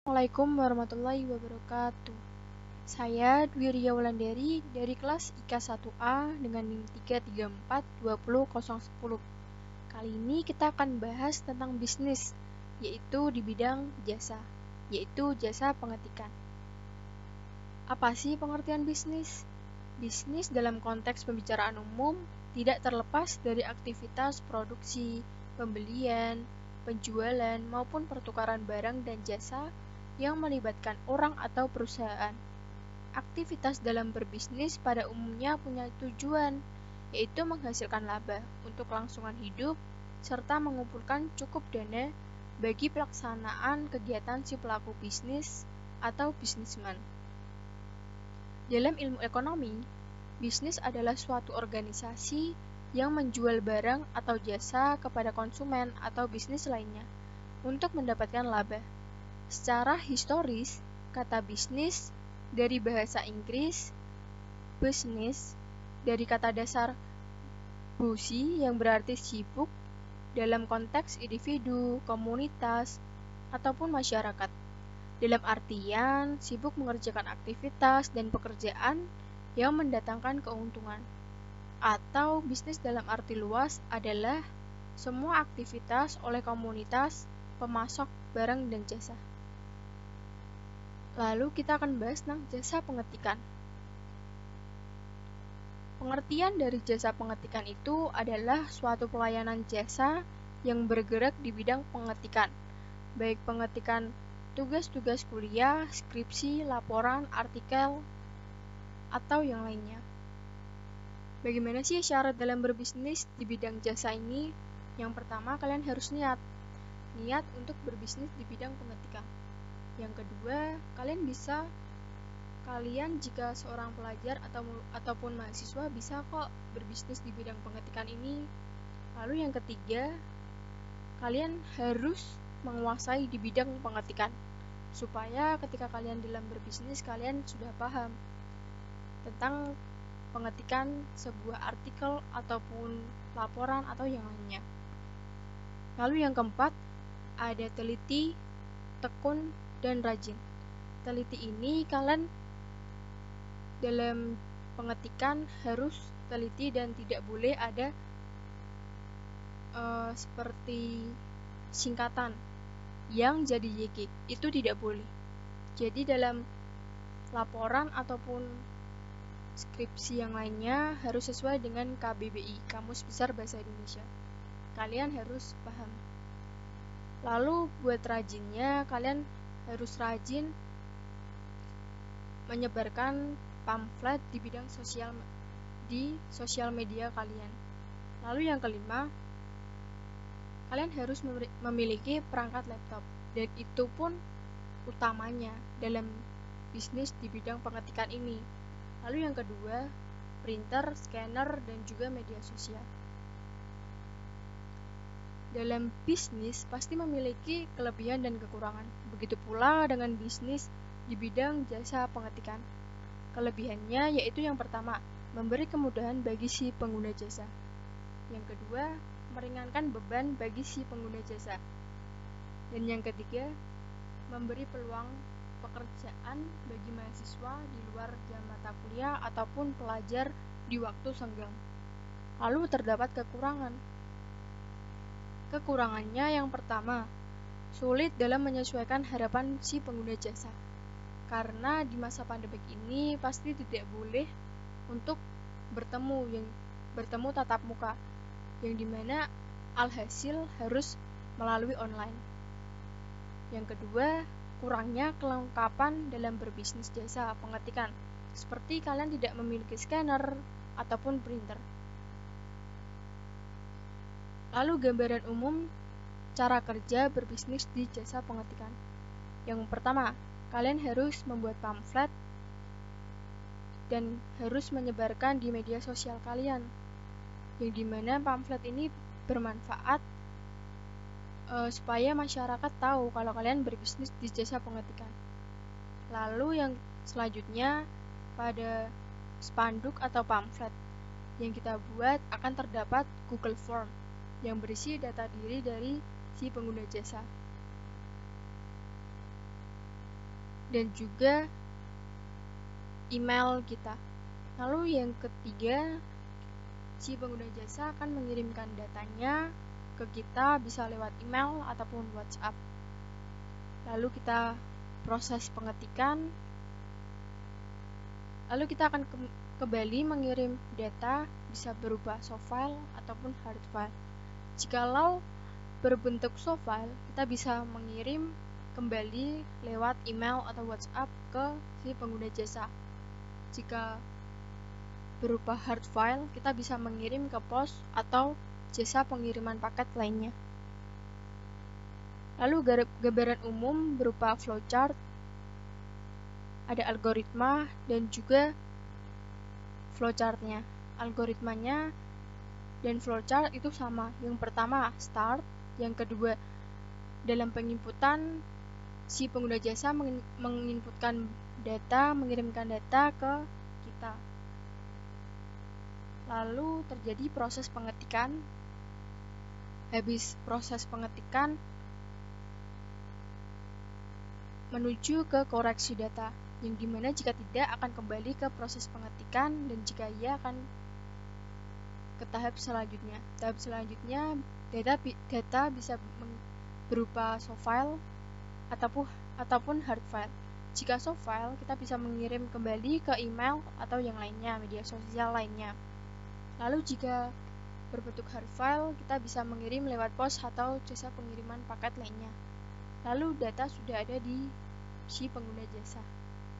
Assalamualaikum warahmatullahi wabarakatuh. Saya Dwi Ria Wulandari dari kelas IK 1A dengan NIM 3342010. Kali ini kita akan bahas tentang bisnis, yaitu di bidang jasa, yaitu jasa pengetikan. Apa sih pengertian bisnis? Bisnis dalam konteks pembicaraan umum tidak terlepas dari aktivitas produksi, pembelian, penjualan, maupun pertukaran barang dan jasa yang melibatkan orang atau perusahaan. Aktivitas dalam berbisnis pada umumnya punya tujuan, yaitu menghasilkan laba untuk kelangsungan hidup serta mengumpulkan cukup dana bagi pelaksanaan kegiatan si pelaku bisnis atau bisnisman. Dalam ilmu ekonomi, bisnis adalah suatu organisasi yang menjual barang atau jasa kepada konsumen atau bisnis lainnya untuk mendapatkan laba. Secara historis, kata bisnis dari bahasa Inggris business dari kata dasar busy yang berarti sibuk dalam konteks individu, komunitas, ataupun masyarakat. Dalam artian sibuk mengerjakan aktivitas dan pekerjaan yang mendatangkan keuntungan. Atau bisnis dalam arti luas adalah semua aktivitas oleh komunitas pemasok barang dan jasa. Lalu kita akan bahas tentang jasa pengetikan. Pengertian dari jasa pengetikan itu adalah suatu pelayanan jasa yang bergerak di bidang pengetikan, baik pengetikan tugas-tugas kuliah, skripsi, laporan, artikel, atau yang lainnya. Bagaimana sih syarat dalam berbisnis di bidang jasa ini? Yang pertama, kalian harus niat untuk berbisnis di bidang pengetikan. Yang kedua, kalian jika seorang pelajar ataupun mahasiswa bisa kok berbisnis di bidang pengetikan ini. Lalu yang ketiga, kalian harus menguasai di bidang pengetikan supaya ketika kalian dalam berbisnis kalian sudah paham tentang pengetikan sebuah artikel ataupun laporan atau yang lainnya. Lalu yang keempat, ada teliti, tekun, dan rajin. Teliti ini kalian dalam pengetikan harus teliti dan tidak boleh ada seperti singkatan yang jadi YG, itu tidak boleh. Jadi dalam laporan ataupun skripsi yang lainnya harus sesuai dengan KBBI, Kamus Besar Bahasa Indonesia. Kalian harus paham. Lalu buat rajinnya, kalian harus rajin menyebarkan pamflet di bidang sosial media kalian. Lalu yang kelima, kalian harus memiliki perangkat laptop, dan itu pun utamanya dalam bisnis di bidang pengetikan ini. Lalu yang kedua, printer, scanner, dan juga media sosial. Dalam bisnis pasti memiliki kelebihan dan kekurangan. Begitu pula dengan bisnis di bidang jasa pengetikan. Kelebihannya yaitu yang pertama, memberi kemudahan bagi si pengguna jasa. Yang kedua, meringankan beban bagi si pengguna jasa. Dan yang ketiga, memberi peluang pekerjaan bagi mahasiswa di luar jam mata kuliah ataupun pelajar di waktu senggang. Lalu terdapat kekurangan. Kekurangannya yang pertama, sulit dalam menyesuaikan harapan si pengguna jasa. Karena di masa pandemik ini pasti tidak boleh untuk bertemu tatap muka, yang dimana alhasil harus melalui online. Yang kedua, kurangnya kelengkapan dalam berbisnis jasa pengetikan, seperti kalian tidak memiliki scanner ataupun printer. Lalu gambaran umum cara kerja berbisnis di jasa pengetikan. Yang pertama, kalian harus membuat pamflet dan harus menyebarkan di media sosial kalian, yang dimana pamflet ini bermanfaat supaya masyarakat tahu kalau kalian berbisnis di jasa pengetikan. Lalu yang selanjutnya, pada spanduk atau pamflet yang kita buat akan terdapat Google Form yang berisi data diri dari si pengguna jasa. dan juga email kita. Lalu yang ketiga, si pengguna jasa akan mengirimkan datanya ke kita bisa lewat email ataupun WhatsApp. Lalu kita proses pengetikan. Lalu kita akan kembali mengirim data bisa berupa soft file ataupun hard file. Jikalau berbentuk soft file, kita bisa mengirim kembali lewat email atau WhatsApp ke si pengguna jasa. Jika berupa hard file, kita bisa mengirim ke pos atau jasa pengiriman paket lainnya. Lalu gambaran umum berupa flowchart, ada algoritma dan juga flowchartnya. Algoritmanya dan flowchart itu sama. Yang pertama start, yang kedua dalam penginputan si pengguna jasa menginputkan data, mengirimkan data ke kita. Lalu terjadi proses pengetikan. Habis proses pengetikan menuju ke koreksi data, yang dimana jika tidak akan kembali ke proses pengetikan, dan jika iya akan ke tahap selanjutnya. Tahap selanjutnya data bisa berupa soft file ataupun hard file. Jika soft file, kita bisa mengirim kembali ke email atau yang lainnya, media sosial lainnya. Lalu jika berbentuk hard file, kita bisa mengirim lewat pos atau jasa pengiriman paket lainnya. Lalu data sudah ada di si pengguna jasa.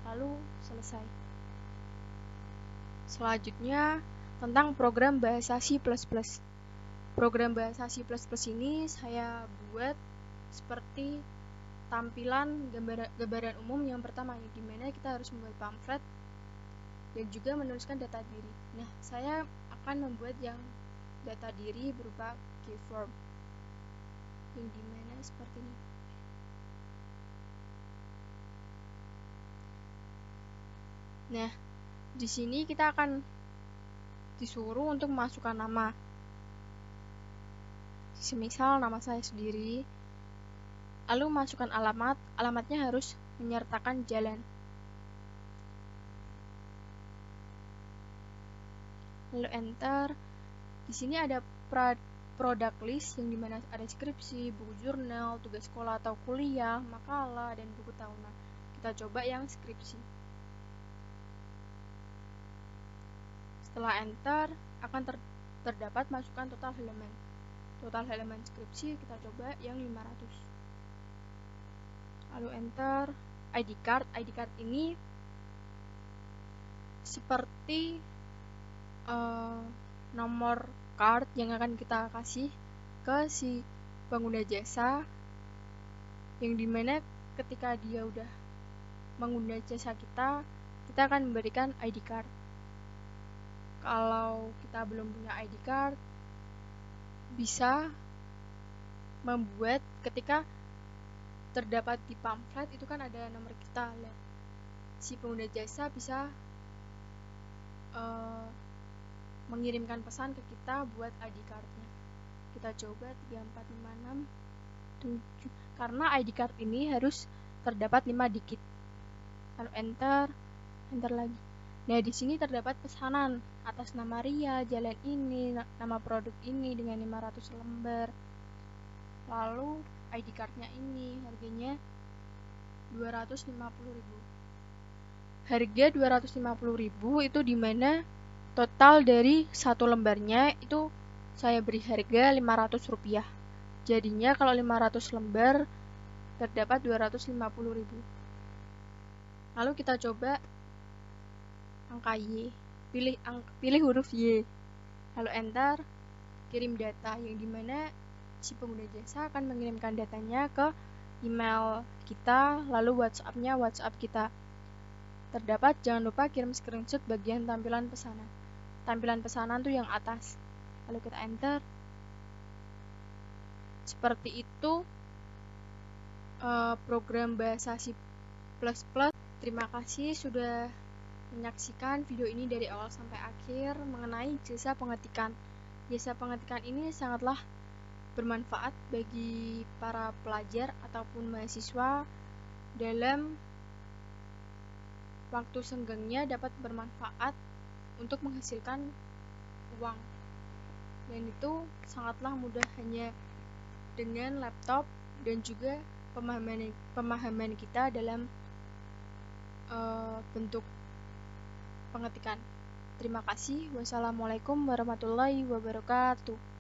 Lalu selesai. Selanjutnya tentang program bahasa C++. Program bahasa C++ ini saya buat seperti tampilan gambaran umum yang pertama, yang dimana kita harus membuat pamflet dan juga menuliskan data diri. Nah, saya akan membuat yang data diri berupa keyform, yang dimana seperti ini. Nah, di sini kita akan disuruh untuk memasukkan nama. Semisal nama saya sendiri. Lalu masukkan alamat. Alamatnya harus menyertakan jalan. Lalu enter. Di sini ada product list, yang dimana ada skripsi, buku jurnal, tugas sekolah atau kuliah, makalah, dan buku tahunan. Kita coba yang skripsi. Setelah enter, akan terdapat masukan total halaman. Total halaman skripsi kita coba yang 500. Lalu enter. ID card. ID card ini seperti nomor card yang akan kita kasih ke si pengguna jasa, yang dimana ketika dia udah mengguna jasa kita akan memberikan ID card. Kalau kita belum punya ID card, bisa membuat ketika terdapat di pamflet itu kan ada nomor kita. Si pengguna jasa bisa mengirimkan pesan ke kita buat ID cardnya. Kita coba 3456 7, karena ID card ini harus terdapat 5 digit. Lalu enter lagi. Nah, di sini terdapat pesanan atas nama Ria, jalan ini, nama produk ini dengan 500 lembar. Lalu ID cardnya ini harganya 250.000. Harga 250.000 itu dimana total dari satu lembarnya itu saya beri harga Rp500. Jadinya kalau 500 lembar terdapat 250.000. Lalu kita coba angka Y. Pilih huruf Y. Lalu enter, kirim data, yang dimana si pengguna jasa akan mengirimkan datanya ke email kita, lalu WhatsApp-nya WhatsApp kita. Terdapat, jangan lupa kirim screenshot bagian tampilan pesanan. Tampilan pesanan tuh yang atas. Lalu kita enter. Seperti itu program bahasa C++. Terima kasih sudah menyaksikan video ini dari awal sampai akhir mengenai jasa pengetikan. Jasa pengetikan ini sangatlah bermanfaat bagi para pelajar ataupun mahasiswa dalam waktu senggangnya dapat bermanfaat untuk menghasilkan uang. Dan itu sangatlah mudah hanya dengan laptop dan juga pemahaman kita dalam bentuk pengetikan. Terima kasih. Wassalamualaikum warahmatullahi wabarakatuh.